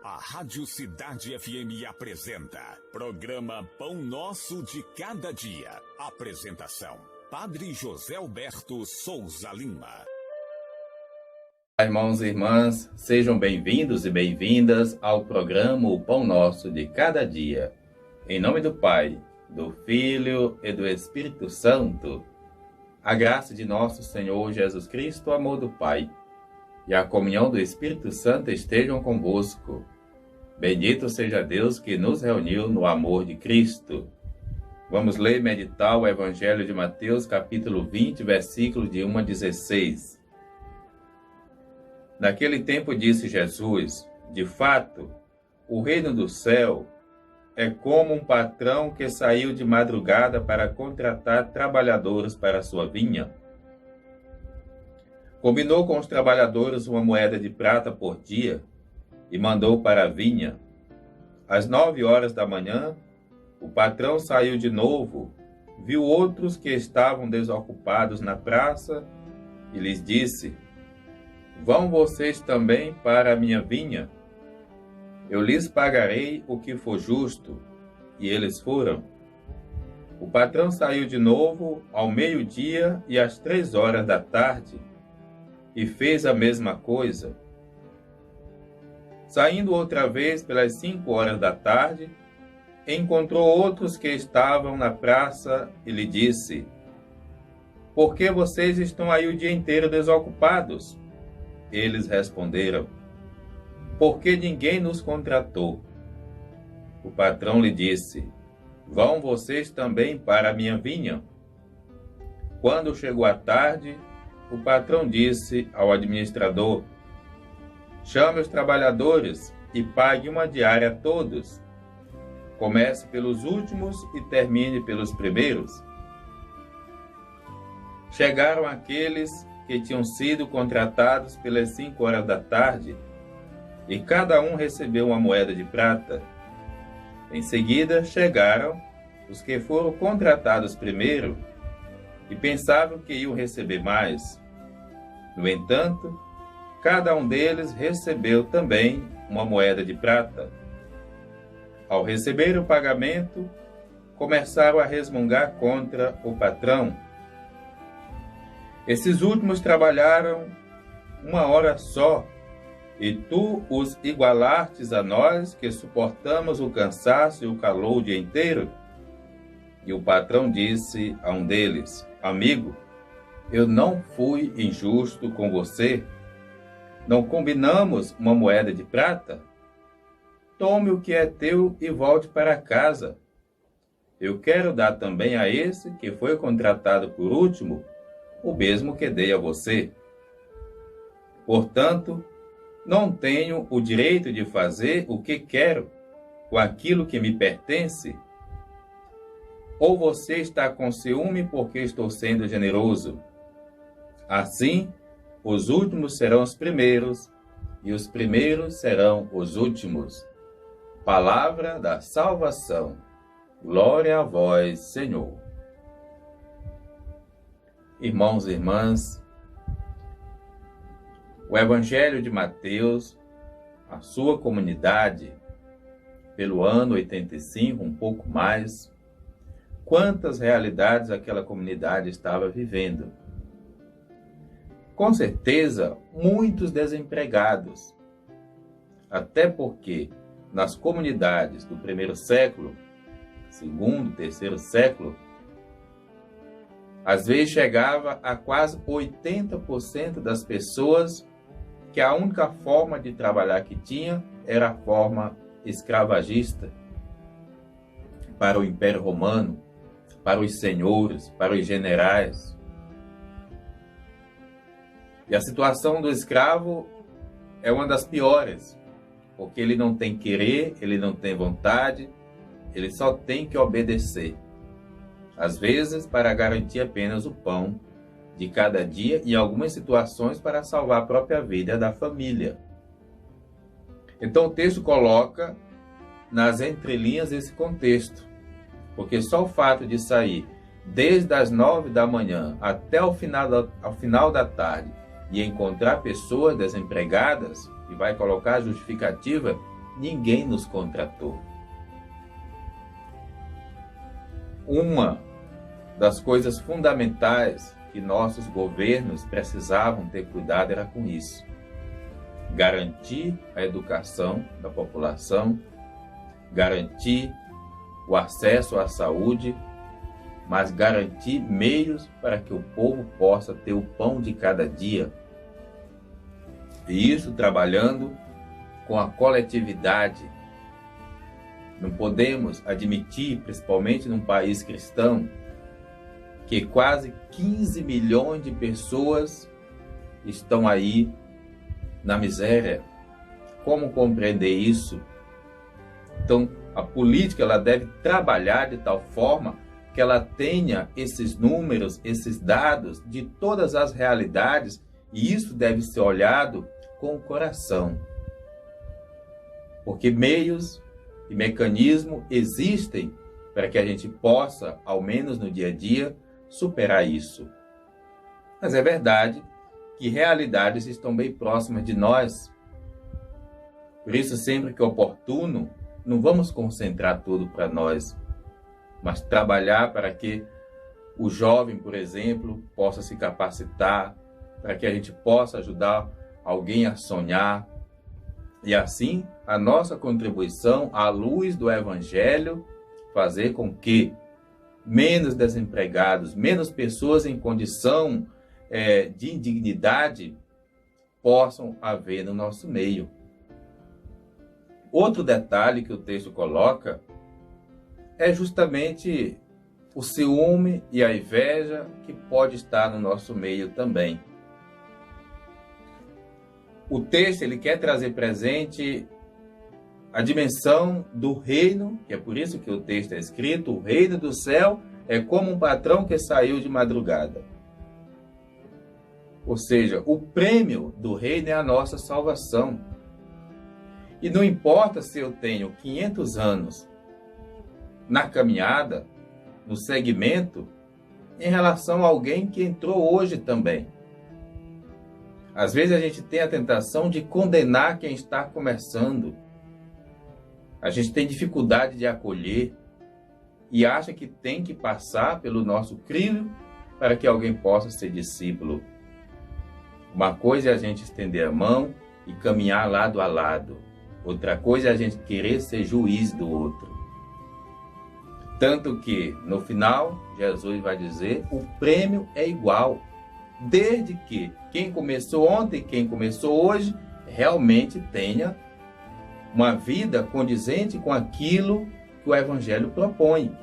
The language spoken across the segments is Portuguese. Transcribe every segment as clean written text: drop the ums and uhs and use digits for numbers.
A Rádio Cidade FM apresenta programa Pão Nosso de Cada Dia. Apresentação: Padre José Alberto Souza Lima. Irmãos e irmãs, sejam bem-vindos e bem-vindas ao programa O Pão Nosso de Cada Dia. Em nome do Pai, do Filho e do Espírito Santo, a graça de nosso Senhor Jesus Cristo, o amor do Pai e a comunhão do Espírito Santo estejam convosco. Bendito seja Deus que nos reuniu no amor de Cristo. Vamos ler e meditar o Evangelho de Mateus, capítulo 20, versículos de 1 a 16. Naquele tempo disse Jesus: de fato, o reino do céu é como um patrão que saiu de madrugada para contratar trabalhadores para a sua vinha. Combinou com os trabalhadores uma moeda de prata por dia e mandou para a vinha. Às 9 horas da manhã, o patrão saiu de novo, viu outros que estavam desocupados na praça e lhes disse: vão vocês também para a minha vinha? Eu lhes pagarei o que for justo. E eles foram. O patrão saiu de novo ao meio-dia e às 3 horas da tarde e fez a mesma coisa. Saindo outra vez pelas 5 horas da tarde, encontrou outros que estavam na praça e lhe disse: por que vocês estão aí o dia inteiro desocupados? Eles responderam: porque ninguém nos contratou. O patrão lhe disse: vão vocês também para a minha vinha? Quando chegou a tarde, o patrão disse ao administrador: chame os trabalhadores e pague uma diária a todos. Comece pelos últimos e termine pelos primeiros. Chegaram aqueles que tinham sido contratados pelas 5 horas da tarde, e cada um recebeu uma moeda de prata. Em seguida chegaram os que foram contratados primeiro e pensavam que iam receber mais. No entanto, cada um deles recebeu também uma moeda de prata. Ao receber o pagamento, começaram a resmungar contra o patrão. Esses últimos trabalharam 1 hora só, e tu os igualastes a nós, que suportamos o cansaço e o calor o dia inteiro? E o patrão disse a um deles: amigo, eu não fui injusto com você? Não combinamos uma moeda de prata? Tome o que é teu e volte para casa. Eu quero dar também a esse que foi contratado por último o mesmo que dei a você. Portanto, não tenho o direito de fazer o que quero com aquilo que me pertence? Ou você está com ciúme porque estou sendo generoso? Assim, os últimos serão os primeiros, e os primeiros serão os últimos. Palavra da salvação. Glória a vós, Senhor. Irmãos e irmãs, o Evangelho de Mateus, a sua comunidade, pelo ano 85, um pouco mais, quantas realidades aquela comunidade estava vivendo. Com certeza, muitos desempregados, até porque nas comunidades do primeiro século, segundo, terceiro século, às vezes chegava a quase 80% das pessoas que a única forma de trabalhar que tinha era a forma escravagista para o Império Romano, para os senhores, para os generais. E a situação do escravo é uma das piores, porque ele não tem querer, ele não tem vontade, ele só tem que obedecer. Às vezes, para garantir apenas o pão de cada dia e, em algumas situações, para salvar a própria vida da família. Então, o texto coloca nas entrelinhas esse contexto, porque só o fato de sair desde as 9 da manhã até o final da tarde e encontrar pessoas desempregadas, e vai colocar a justificativa ninguém nos contratou. Uma das coisas fundamentais que nossos governos precisavam ter cuidado era com isso. Garantir a educação da população, garantir o acesso à saúde, mas garantir meios para que o povo possa ter o pão de cada dia. E isso trabalhando com a coletividade. Não podemos admitir, principalmente num país cristão, que quase 15 milhões de pessoas estão aí na miséria. Como compreender isso? Então, a política ela deve trabalhar de tal forma que ela tenha esses números, esses dados de todas as realidades, e isso deve ser olhado com o coração. Porque meios e mecanismos existem para que a gente possa, ao menos no dia a dia, superar isso. Mas é verdade que realidades estão bem próximas de nós. Por isso, sempre que oportuno, não vamos concentrar tudo para nós, mas trabalhar para que o jovem, por exemplo, possa se capacitar, para que a gente possa ajudar alguém a sonhar. E assim, a nossa contribuição à luz do Evangelho, fazer com que menos desempregados, menos pessoas em condição de indignidade possam haver no nosso meio. Outro detalhe que o texto coloca é justamente o ciúme e a inveja que pode estar no nosso meio também. O texto ele quer trazer presente a dimensão do reino, que é por isso que o texto é escrito, o reino do céu é como um patrão que saiu de madrugada. Ou seja, o prêmio do reino é a nossa salvação. E não importa se eu tenho 500 anos na caminhada, no segmento, em relação a alguém que entrou hoje também. Às vezes a gente tem a tentação de condenar quem está começando. A gente tem dificuldade de acolher e acha que tem que passar pelo nosso crivo para que alguém possa ser discípulo. Uma coisa é a gente estender a mão e caminhar lado a lado. Outra coisa é a gente querer ser juiz do outro. Tanto que, no final, Jesus vai dizer, o prêmio é igual. Desde que quem começou ontem, quem começou hoje, realmente tenha uma vida condizente com aquilo que o Evangelho propõe.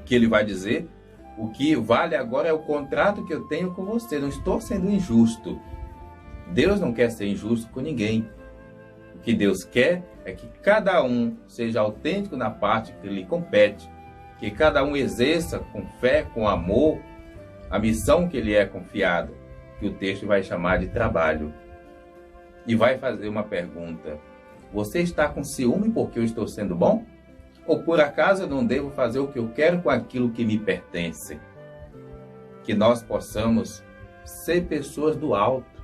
Que ele vai dizer, o que vale agora é o contrato que eu tenho com você. Não estou sendo injusto. Deus não quer ser injusto com ninguém. O que Deus quer é que cada um seja autêntico na parte que lhe compete. Que cada um exerça com fé, com amor, a missão que lhe é confiada. Que o texto vai chamar de trabalho. E vai fazer uma pergunta. Você está com ciúme porque eu estou sendo bom? Ou por acaso eu não devo fazer o que eu quero com aquilo que me pertence? Que nós possamos ser pessoas do alto.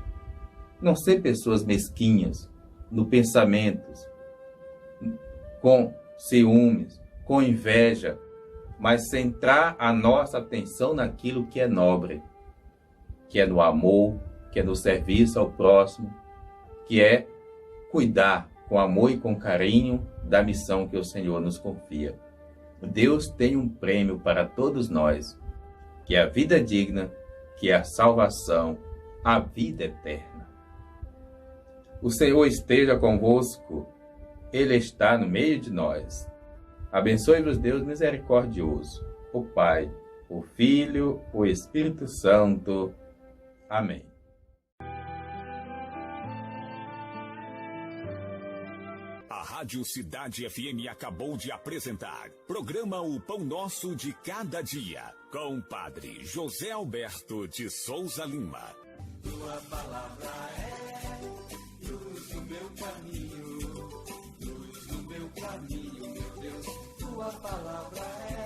Não ser pessoas mesquinhas, no pensamento, com ciúmes, com inveja, mas centrar a nossa atenção naquilo que é nobre, que é no amor, que é no serviço ao próximo, que é cuidar com amor e com carinho da missão que o Senhor nos confia. Deus tem um prêmio para todos nós, que é a vida digna, que é a salvação, a vida eterna. O Senhor esteja convosco, Ele está no meio de nós. Abençoe-vos Deus misericordioso, o Pai, o Filho, o Espírito Santo. Amém. A Rádio Cidade FM acabou de apresentar programa O Pão Nosso de Cada Dia, com o Padre José Alberto de Souza Lima. Tua palavra é luz do meu caminho, luz do meu caminho, meu Deus. Tua palavra é